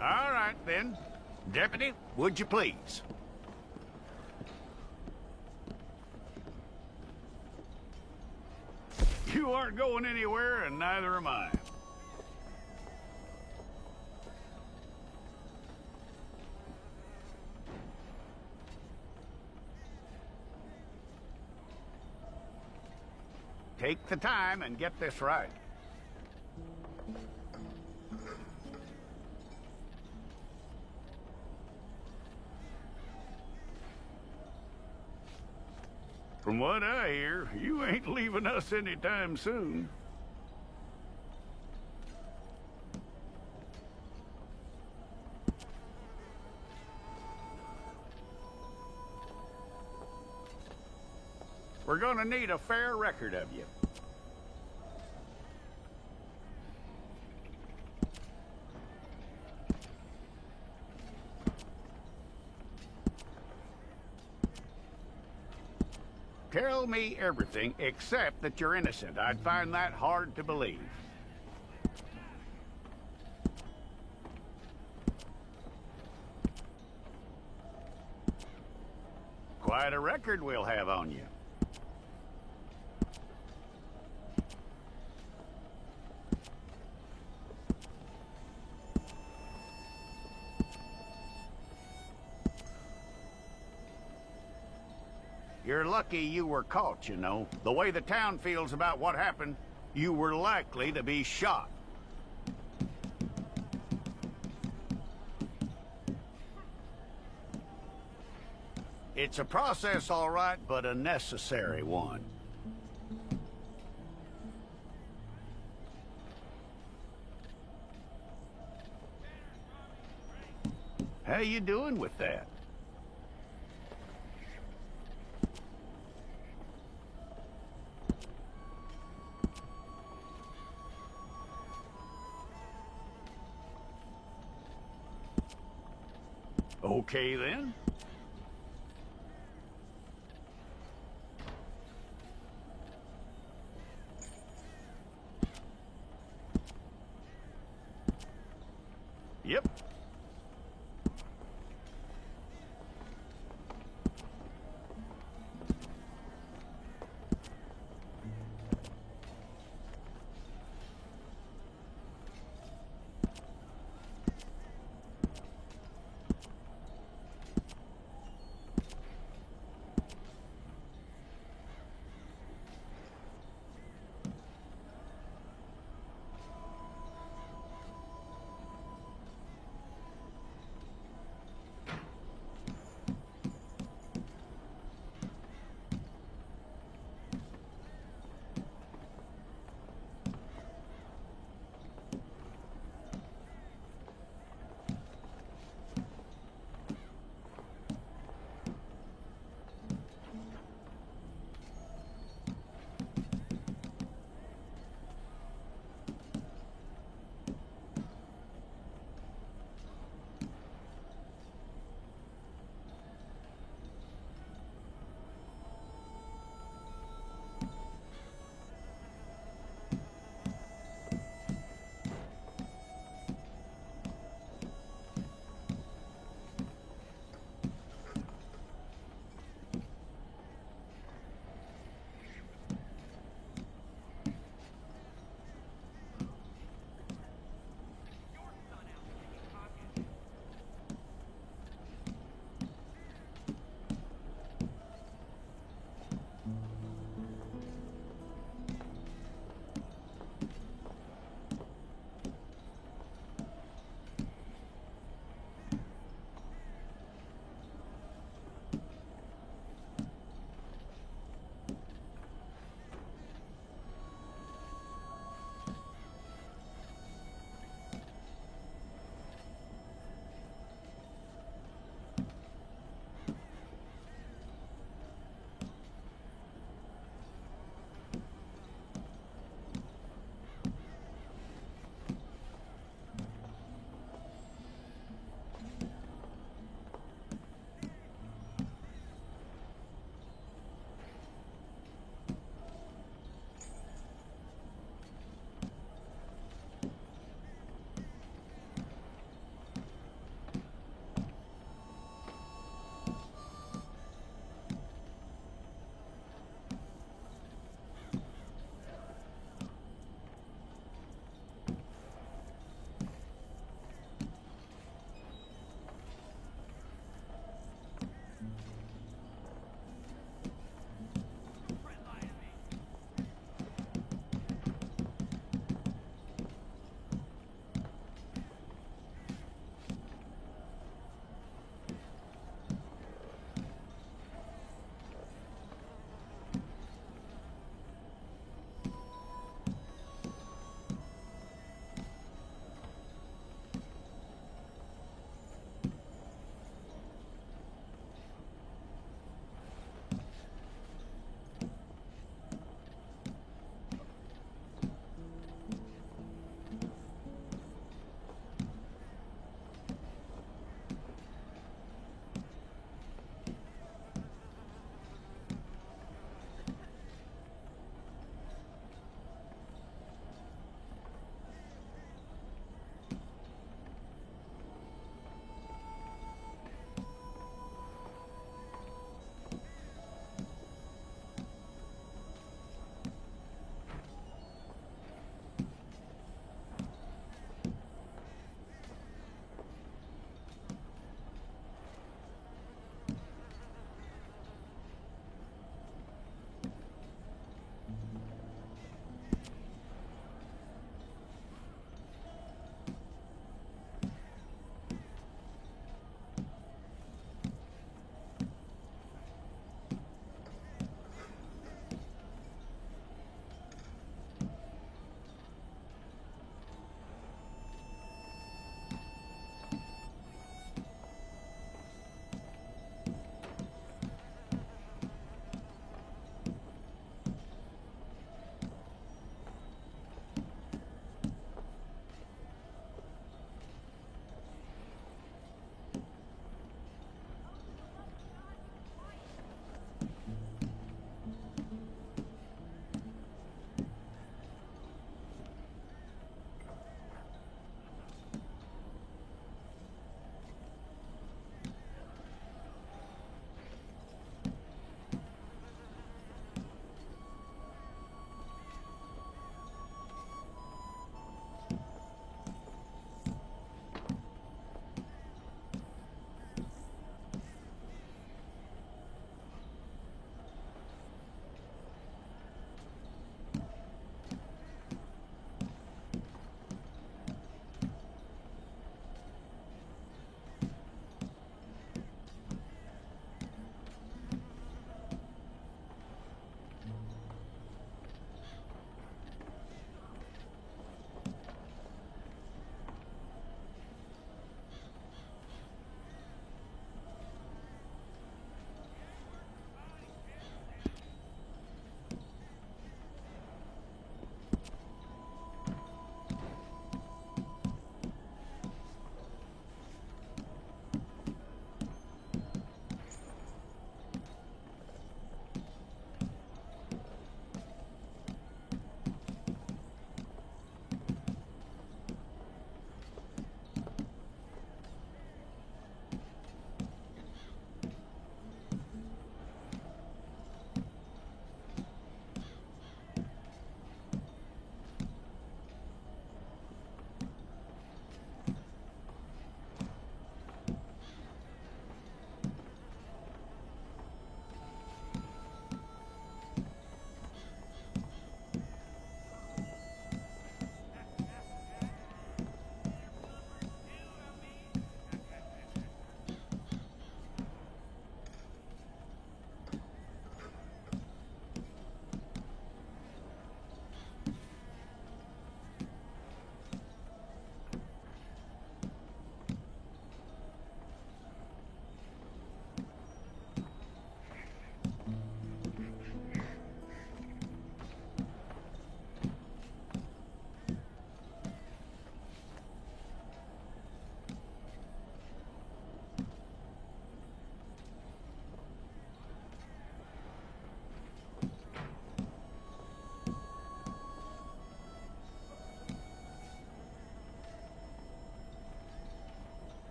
All right, then. Deputy, would you please? You aren't going anywhere, and neither am I. Take the time and get this right. From what I hear, you ain't leaving us anytime soon. We're gonna need a fair record of you. Tell me everything except that you're innocent. I'd find that hard to believe. Quite a record we'll have on you. You're lucky you were caught, you know. The way the town feels about what happened, you were likely to be shot. It's a process, all right, but a necessary one. How you doing with that? Okay, then. Yep.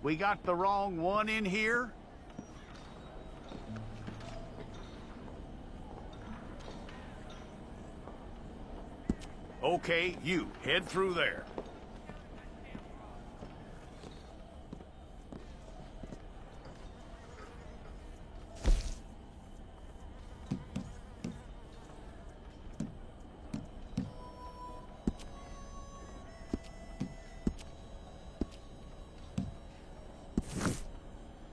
We got the wrong one in here? Okay, you, head through there.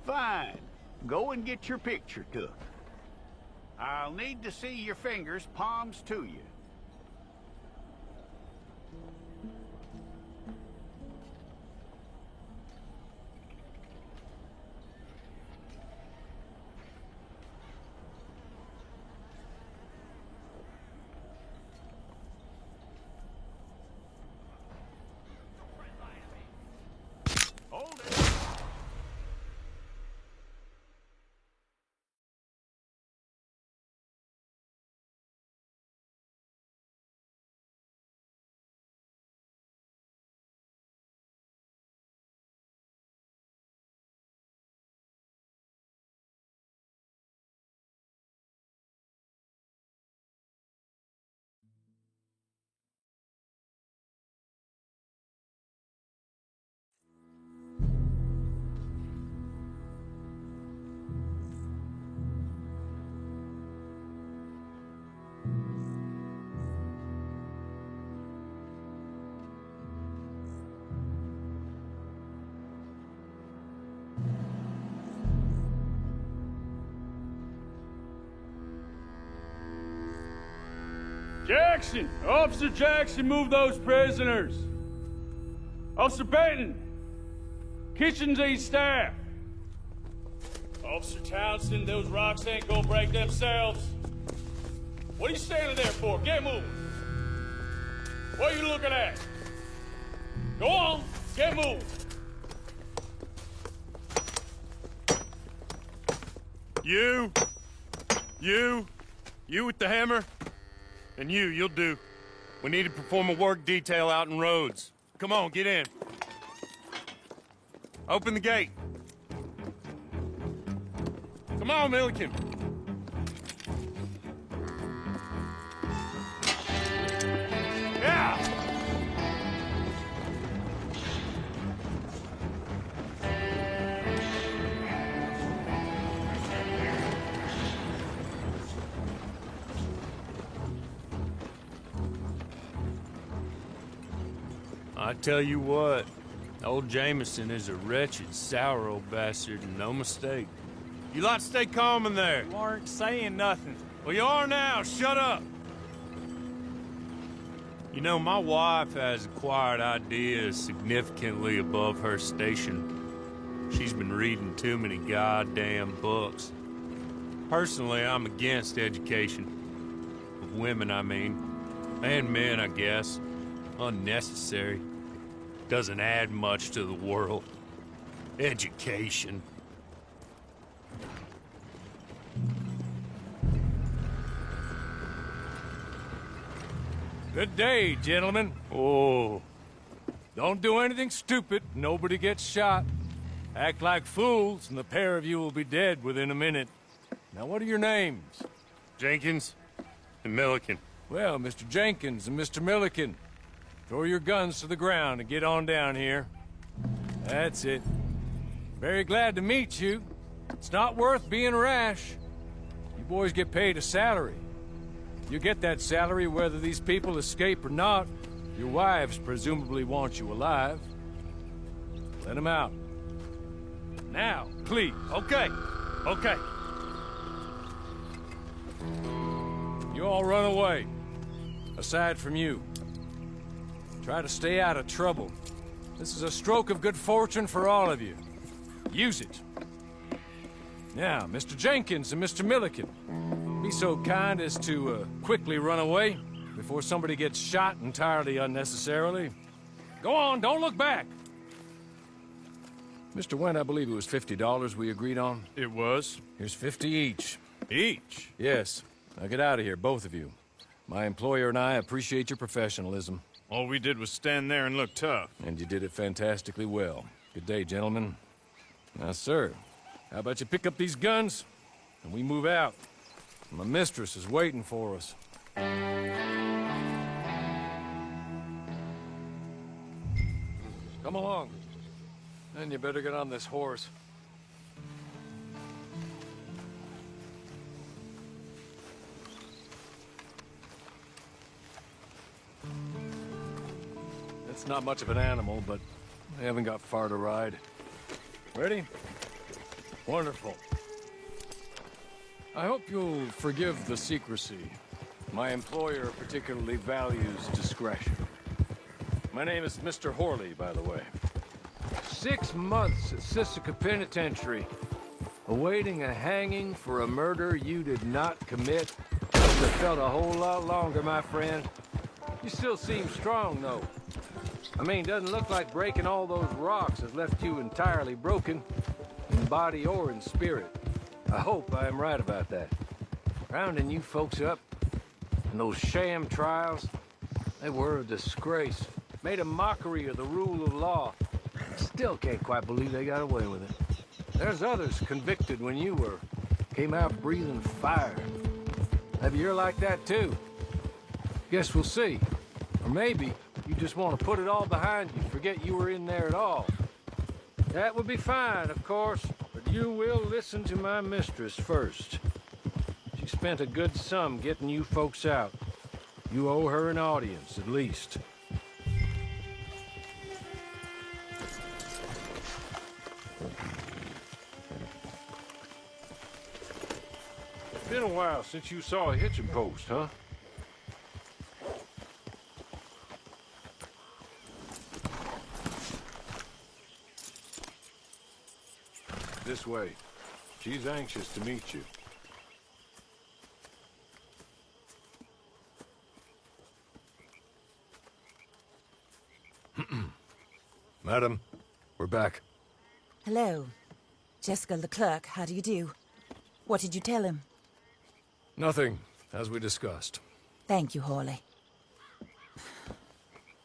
Fine. Go and get your picture took. I'll need to see your fingers, palms to you. Hold it. Jackson! Officer Jackson, move those prisoners! Officer Benton! Kitchens ain't staff! Officer Townsend, those rocks ain't gonna break themselves. What are you standing there for? Get moving! What are you looking at? Go on, get moving! You with the hammer? And you'll do. We need to perform a work detail out in Rhodes. Come on, get in. Open the gate. Come on, Milliken. Yeah! I tell you what, old Jameson is a wretched, sour old bastard, and no mistake. You lot stay calm in there. You aren't saying nothing. Well, you are now. Shut up. You know, my wife has acquired ideas significantly above her station. She's been reading too many goddamn books. Personally, I'm against education. Of women, I mean. And men, I guess. Unnecessary. Doesn't add much to the world. Education. Good day, gentlemen. Oh. Don't do anything stupid. Nobody gets shot. Act like fools, and the pair of you will be dead within a minute. Now, what are your names? Jenkins and Milliken. Well, Mr. Jenkins and Mr. Milliken, throw your guns to the ground and get on down here. That's it. Very glad to meet you. It's not worth being rash. You boys get paid a salary. You get that salary whether these people escape or not. Your wives presumably want you alive. Let them out. Now, please. Okay. You all run away. Aside from you. Try to stay out of trouble. This is a stroke of good fortune for all of you. Use it. Now, Mr. Jenkins and Mr. Milliken, be so kind as to quickly run away before somebody gets shot entirely unnecessarily. Go on, don't look back. Mr. Went, I believe it was $50 we agreed on. It was. Here's 50 each. Each? Yes. Now get out of here, both of you. My employer and I appreciate your professionalism. All we did was stand there and look tough. And you did it fantastically well. Good day, gentlemen. Now, sir, how about you pick up these guns and we move out? My mistress is waiting for us. Come along. Then you better get on this horse. It's not much of an animal, but I haven't got far to ride. Ready? Wonderful. I hope you'll forgive the secrecy. My employer particularly values discretion. My name is Mr. Horley, by the way. 6 months at Sisika Penitentiary, awaiting a hanging for a murder you did not commit. Must have felt a whole lot longer, my friend. You still seem strong, though. I mean, doesn't look like breaking all those rocks has left you entirely broken, in body or in spirit. I hope I am right about that. Rounding you folks up, and those sham trials, they were a disgrace. Made a mockery of the rule of law. Still can't quite believe they got away with it. There's others convicted when you were. Came out breathing fire. Maybe you're like that too. Guess we'll see. Or maybe you just want to put it all behind you, forget you were in there at all. That would be fine, of course, but you will listen to my mistress first. She spent a good sum getting you folks out. You owe her an audience, at least. Been a while since you saw a hitching post, huh? This way. She's anxious to meet you. Madam, we're back. Hello. Jessica Leclerc, how do you do? What did you tell him? Nothing, as we discussed. Thank you, Horley.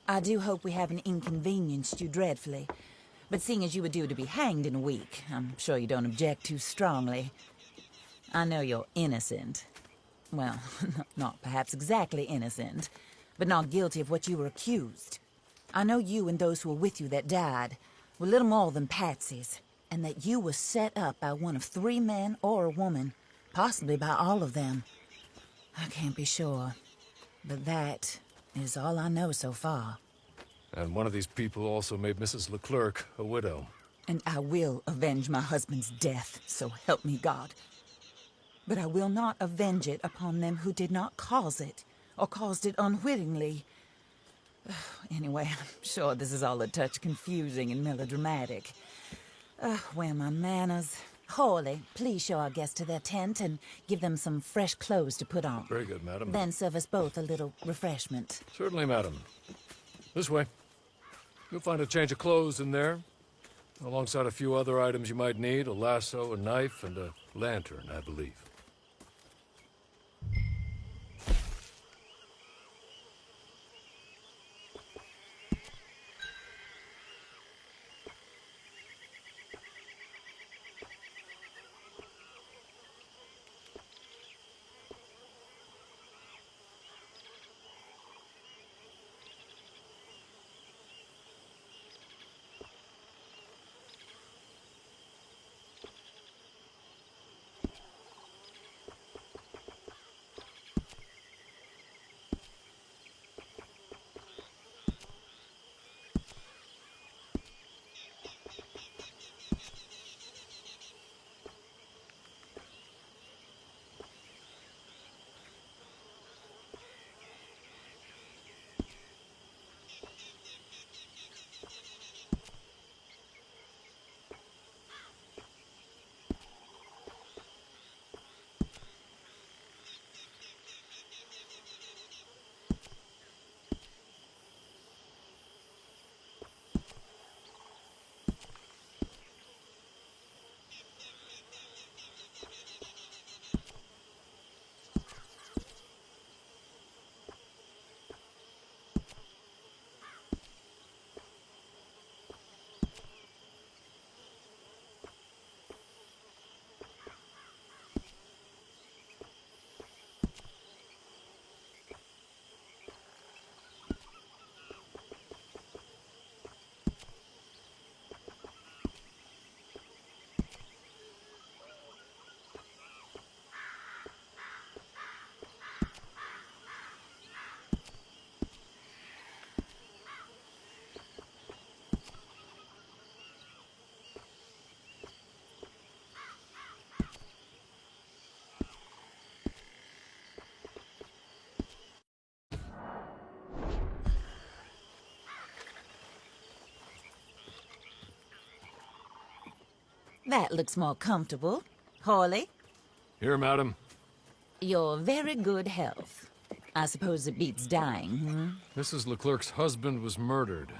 I do hope we haven't inconvenienced you dreadfully. But seeing as you were due to be hanged in a week, I'm sure you don't object too strongly. I know you're innocent. Well, not perhaps exactly innocent, but not guilty of what you were accused. I know you and those who were with you that died were little more than patsies, and that you were set up by one of 3 men or a woman, possibly by all of them. I can't be sure, but that is all I know so far. And one of these people also made Mrs. Leclerc a widow. And I will avenge my husband's death, so help me God. But I will not avenge it upon them who did not cause it, or caused it unwittingly. Anyway, I'm sure this is all a touch confusing and melodramatic. Where are my manners? Horley, please show our guests to their tent and give them some fresh clothes to put on. Very good, madam. Then serve us both a little refreshment. Certainly, madam. This way. You'll find a change of clothes in there, alongside a few other items you might need, a lasso, a knife, and a lantern, I believe. That looks more comfortable. Hawley, Here, madam. your very good health. I suppose it beats dying, hmm? Mrs. Leclerc's husband was murdered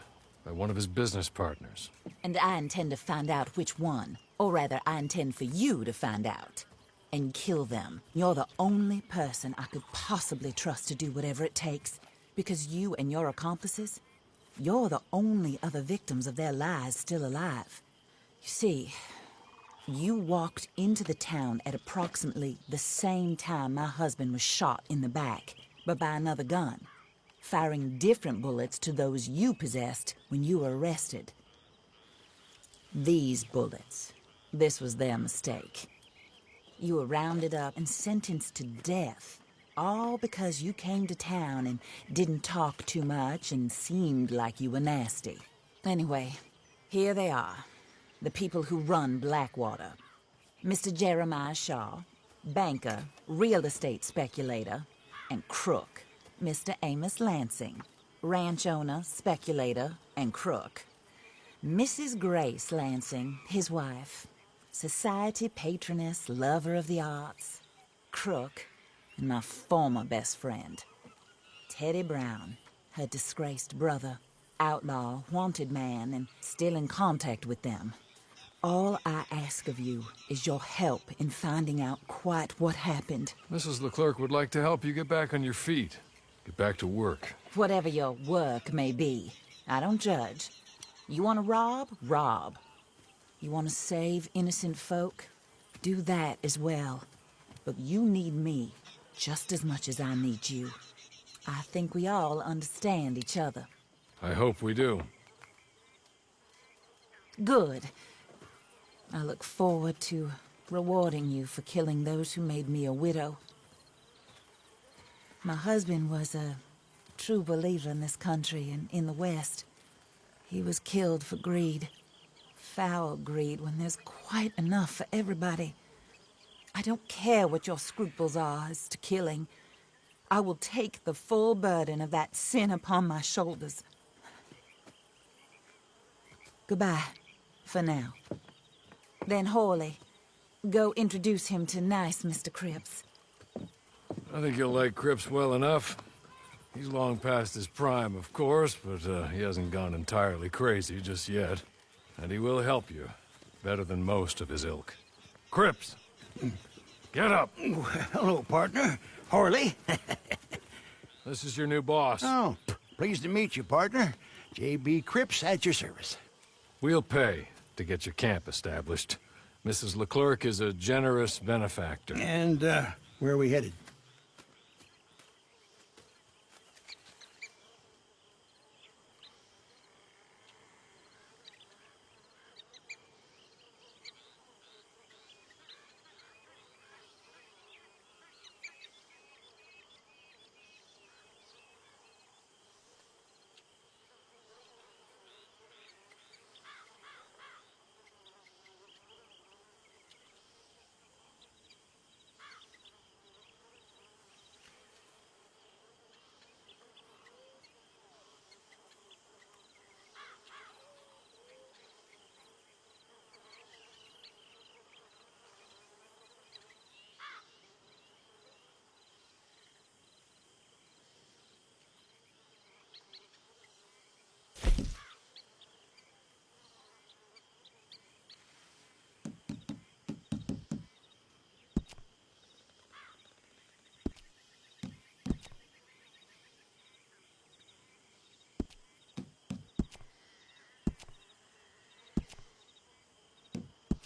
by one of his business partners. And I intend to find out which one. Or rather, I intend for you to find out. And kill them. You're the only person I could possibly trust to do whatever it takes. Because you and your accomplices, you're the only other victims of their lies still alive. You see, you walked into the town at approximately the same time my husband was shot in the back, but by another gun, firing different bullets to those you possessed when you were arrested. These bullets, this was their mistake. You were rounded up and sentenced to death, all because you came to town and didn't talk too much and seemed like you were nasty. Anyway, here they are, the people who run Blackwater. Mr. Jeremiah Shaw, banker, real estate speculator, and crook. Mr. Amos Lansing, ranch owner, speculator, and crook. Mrs. Grace Lansing, his wife, society patroness, lover of the arts, crook, and my former best friend. Teddy Brown, her disgraced brother, outlaw, wanted man, and still in contact with them. All I ask of you is your help in finding out quite what happened. Mrs. Leclerc would like to help you get back on your feet. Get back to work. Whatever your work may be, I don't judge. You want to rob? Rob. You want to save innocent folk? Do that as well. But you need me just as much as I need you. I think we all understand each other. I hope we do. Good. I look forward to rewarding you for killing those who made me a widow. My husband was a true believer in this country and in the West. He was killed for greed. Foul greed when there's quite enough for everybody. I don't care what your scruples are as to killing. I will take the full burden of that sin upon my shoulders. Goodbye, for now. Then Hawley, go introduce him to nice Mr. Cripps. I think you'll like Cripps well enough. He's long past his prime, of course, but he hasn't gone entirely crazy just yet. And he will help you, better than most of his ilk. Cripps! Get up! Hello, partner. Hawley. This is your new boss. Oh, pleased to meet you, partner. J.B. Cripps at your service. We'll pay to get your camp established. Mrs. Leclerc is a generous benefactor. And, where are we headed?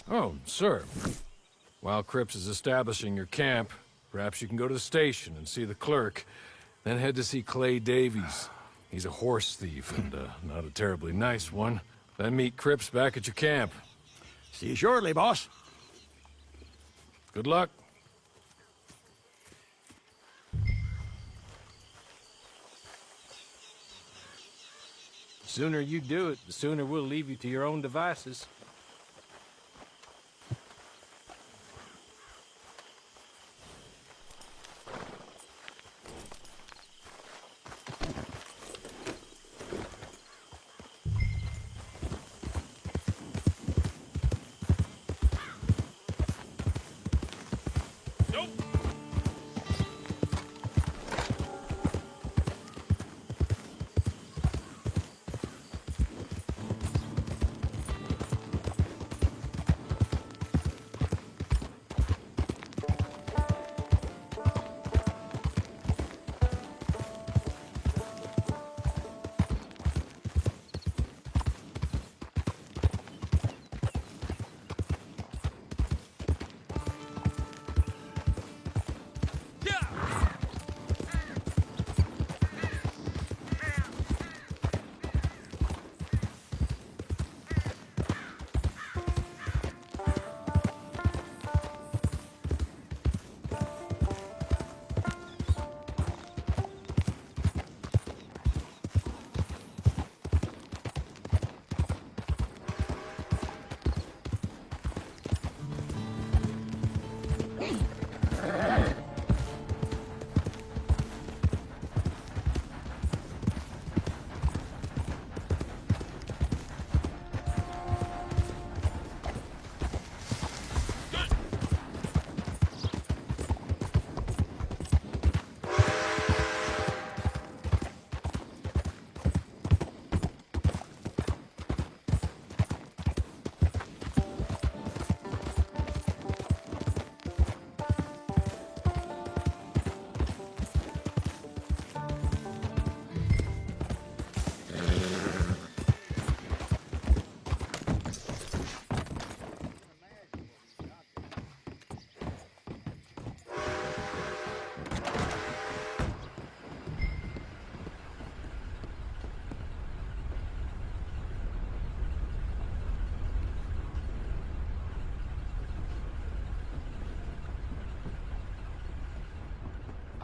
Oh, sir. While Cripps is establishing your camp, perhaps you can go to the station and see the clerk, then head to see Clay Davies. He's a horse thief, and not a terribly nice one. Then meet Cripps back at your camp. See you shortly, boss. Good luck. The sooner you do it, the sooner we'll leave you to your own devices.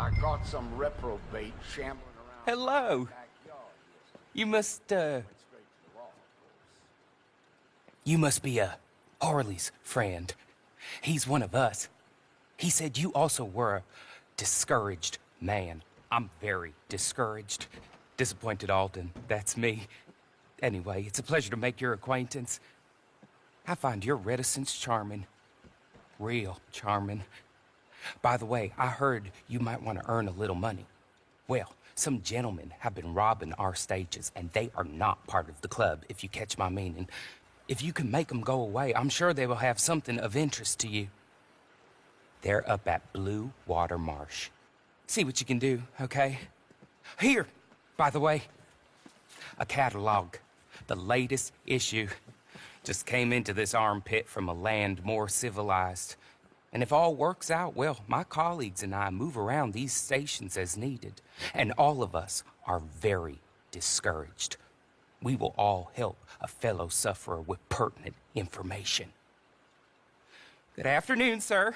I caught some reprobate shambling around. Hello. You must be Harley's friend. He's one of us. He said you also were a discouraged man. I'm very discouraged. Disappointed Alden, that's me. Anyway, it's a pleasure to make your acquaintance. I find your reticence charming. Real charming. By the way, I heard you might want to earn a little money. Well, some gentlemen have been robbing our stages, and they are not part of the club, if you catch my meaning. If you can make them go away, I'm sure they will have something of interest to you. They're up at Blue Water Marsh. See what you can do, okay? Here, by the way, a catalog. The latest issue. Just came into this armpit from a land more civilized. And if all works out, well, my colleagues and I move around these stations as needed. And all of us are very discouraged. We will all help a fellow sufferer with pertinent information. Good afternoon, sir.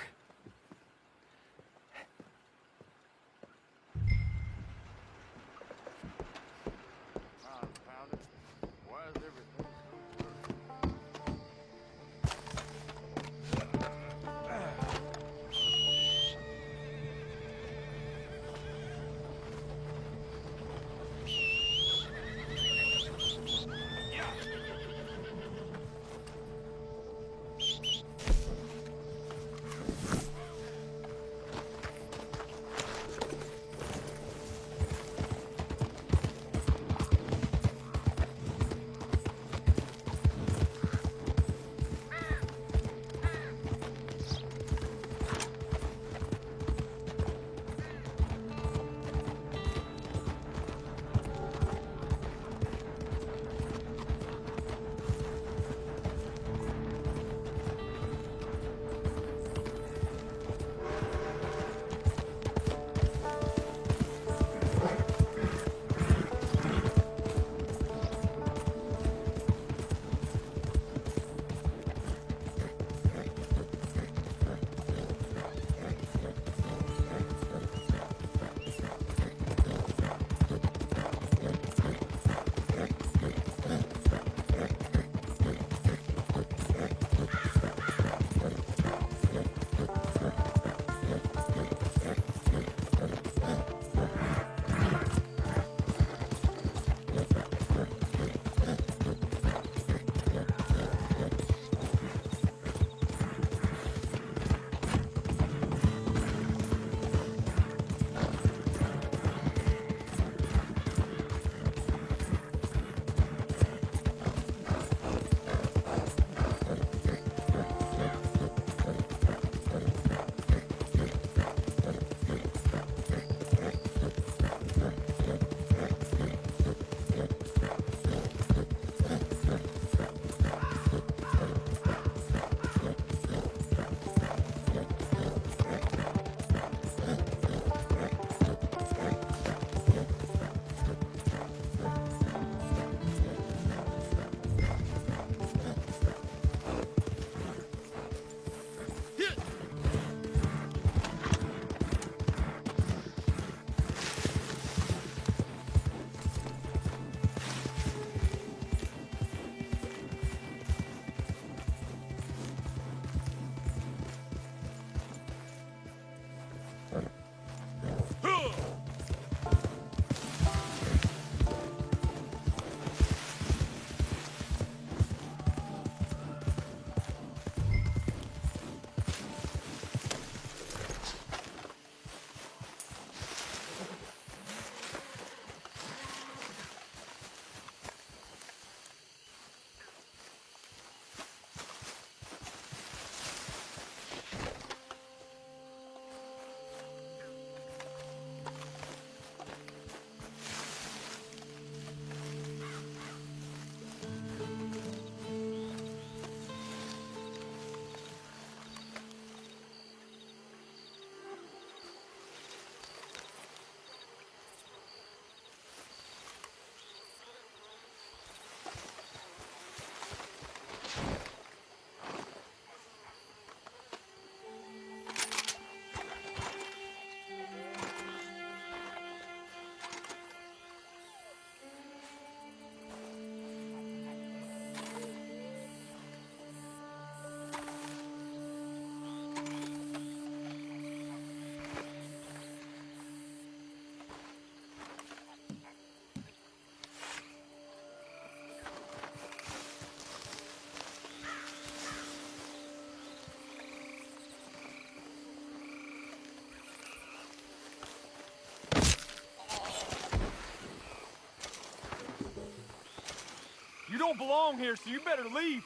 don't belong here, so you better leave.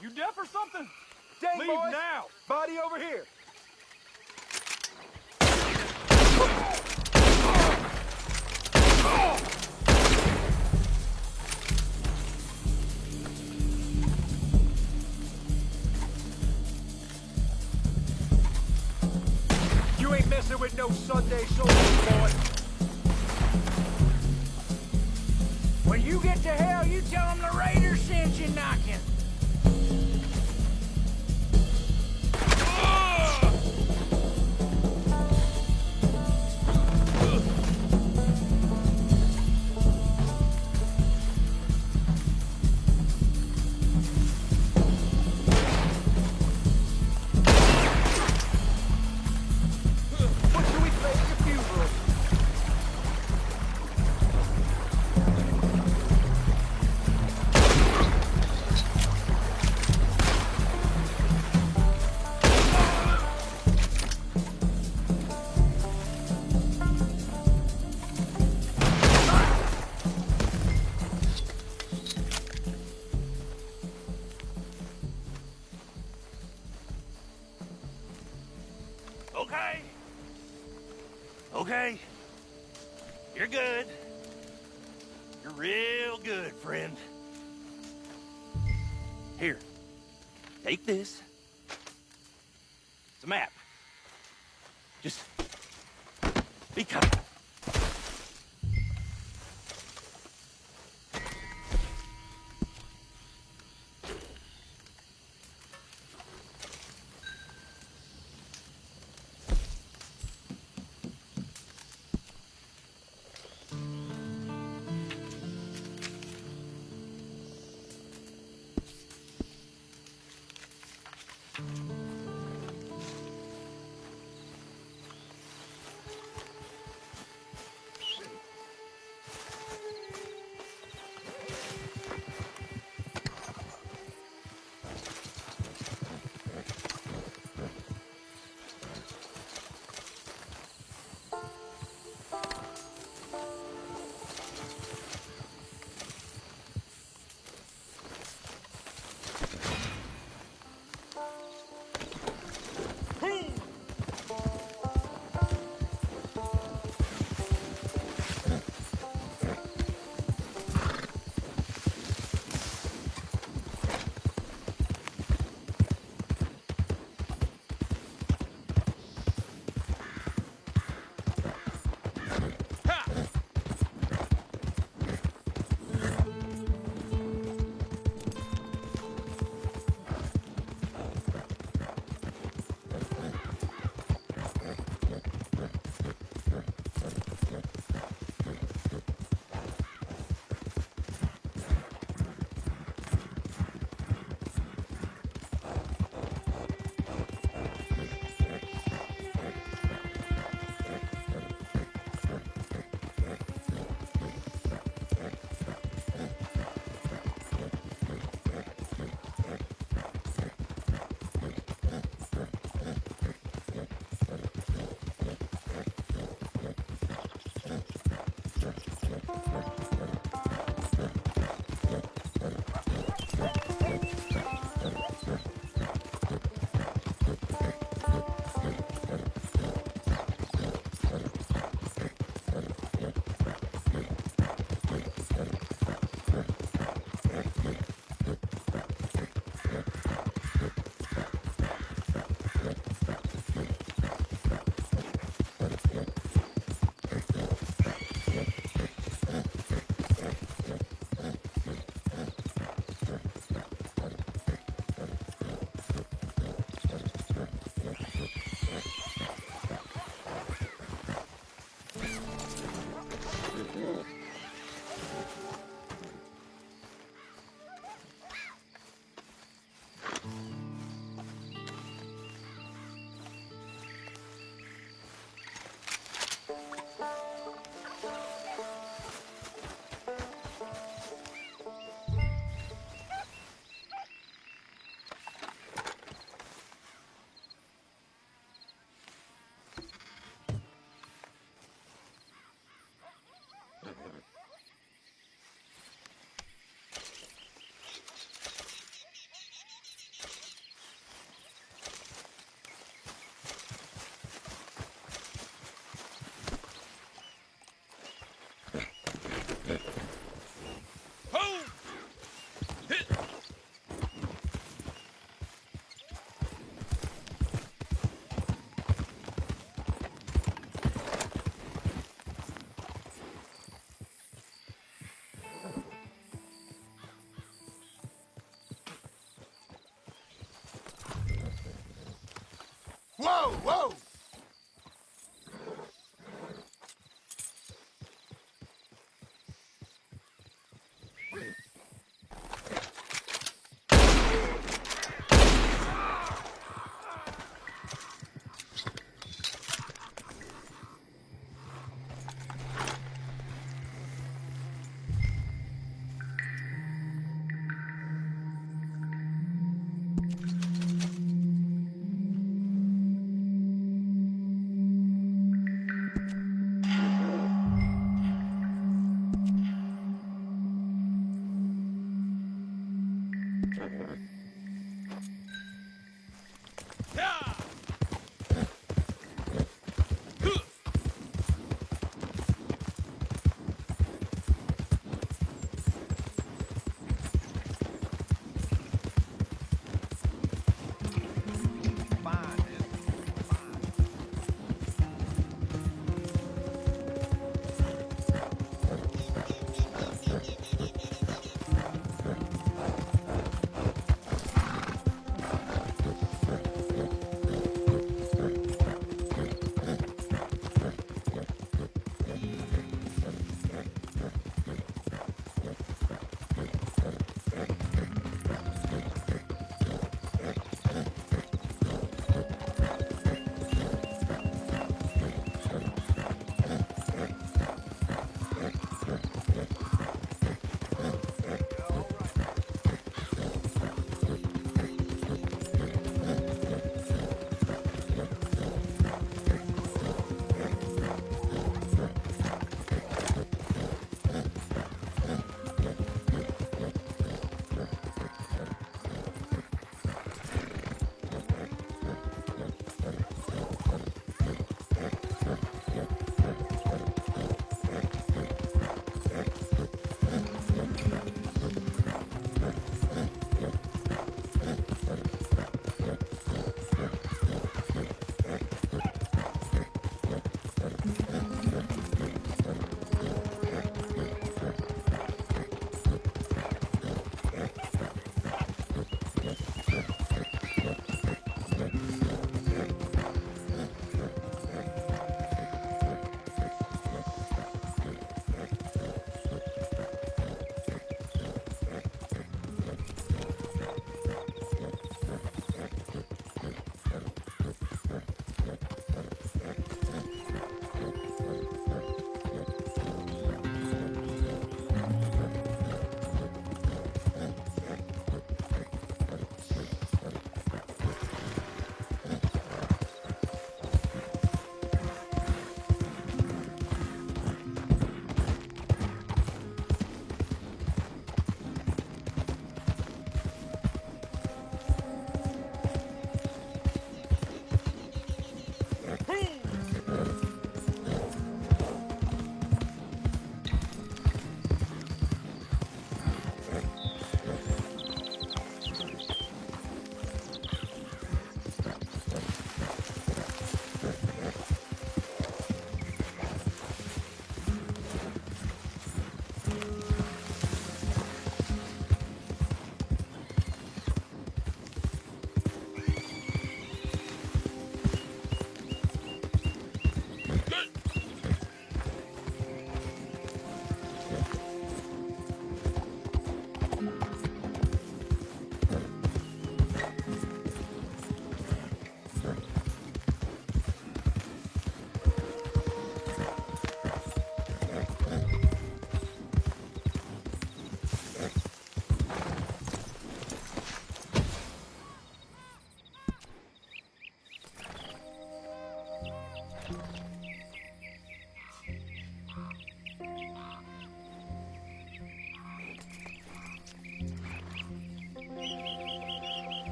You deaf or something? Dang, Leave boys. now. Body over here. You ain't messing with no Sunday soldiers, boy. When you get to hell, you tell them the Raiders sent you knocking. What should we play at your funeral? Okay. Okay. You're good. You're real good, friend. Here. Take this. It's a map. Just be kind. Whoa!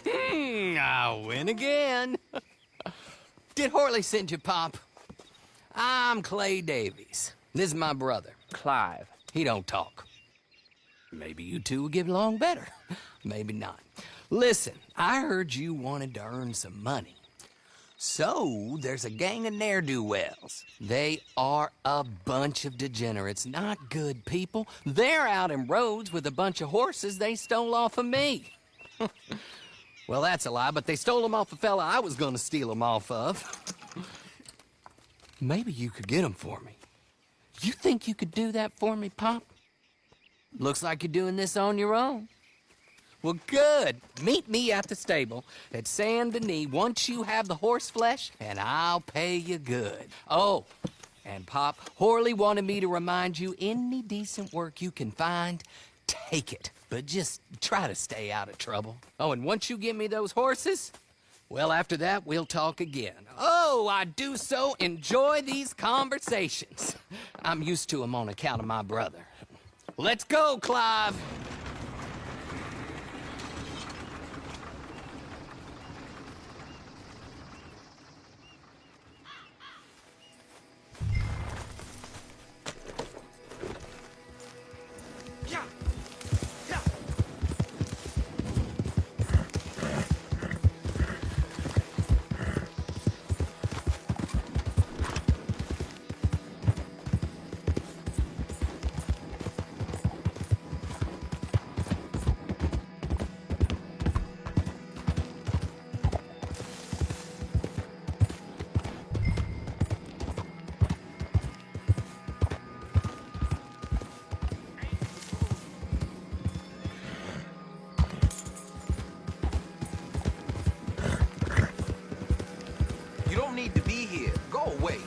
I win again. Did Horley send you, Pop? I'm Clay Davies. This is my brother, Clive. He don't talk. Maybe you two will get along better. Maybe not. Listen, I heard you wanted to earn some money. So, there's a gang of ne'er-do-wells. They are a bunch of degenerates, not good people. They're out in roads with a bunch of horses they stole off of me. Well, that's a lie, but they stole them off the fella I was gonna steal them off of. Maybe you could get them for me. You think you could do that for me, Pop? Looks like you're doing this on your own. Well, good. Meet me at the stable at Saint Denis once you have the horse flesh, and I'll pay you good. Oh, and Pop, Horley wanted me to remind you, any decent work you can find, take it. But just try to stay out of trouble. Oh, and once you give me those horses, well, after that, we'll talk again. Oh, I do so enjoy these conversations. I'm used to them on account of my brother. Let's go, Clive. You don't need to be here. Go away.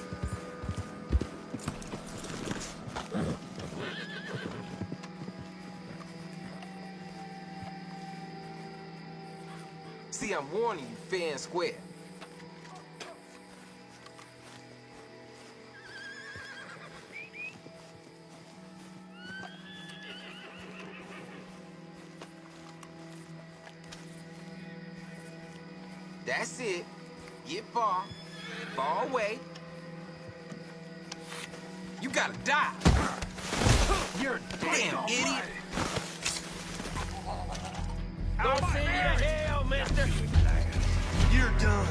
See, I'm warning you fair and square. That's it. Get far. Far away. You gotta die. You're a damn idiot. I'll send you to hell, mister. You're done.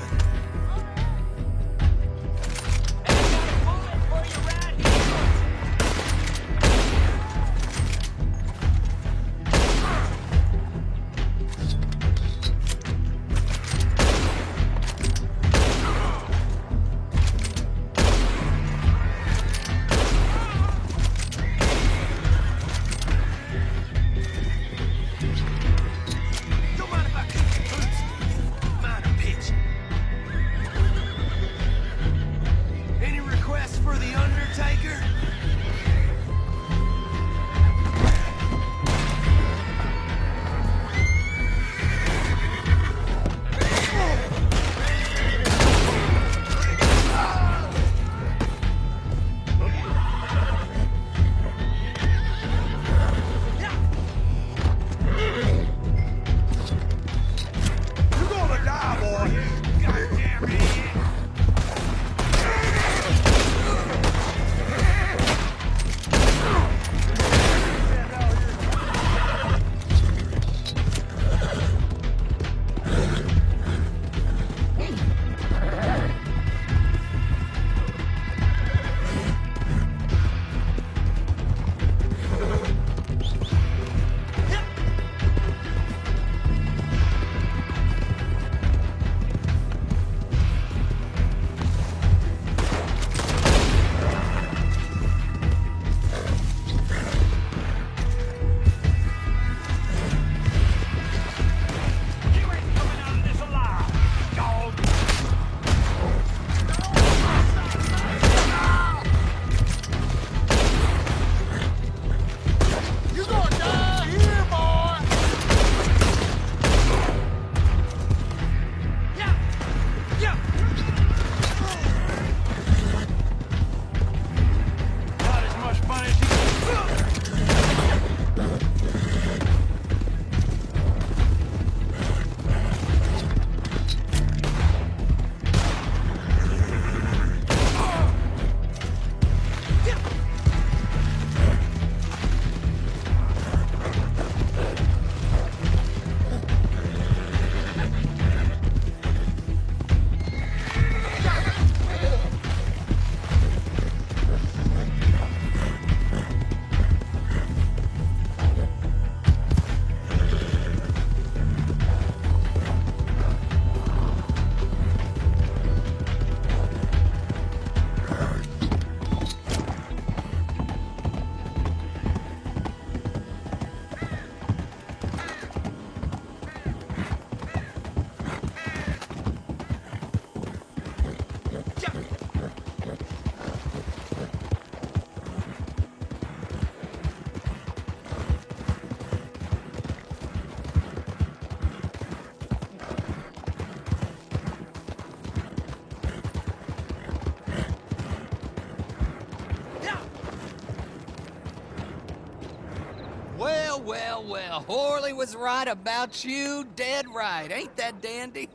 Well, well, well. Horley was right about you. Dead right. Ain't that dandy?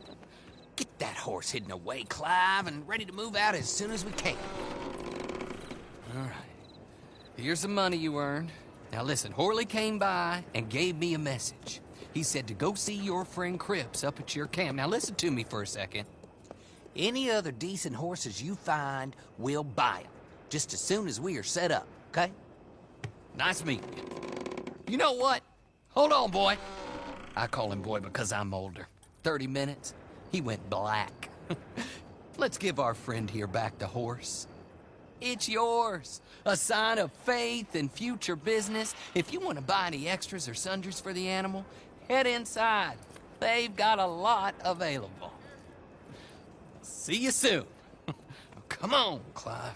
Get that horse hidden away, Clive, and ready to move out as soon as we can. All right. Here's the money you earned. Now listen, Horley came by and gave me a message. He said to go see your friend Cripps up at your camp. Now listen to me for a second. Any other decent horses you find, we'll buy them. Just as soon as we are set up, okay? Nice meeting you. You know what? Hold on, boy. I call him boy because I'm older. 30 minutes, he went black. Let's give our friend here back the horse. It's yours. A sign of faith and future business. If you want to buy any extras or sundries for the animal, head inside. They've got a lot available. See you soon. Come on, Clive.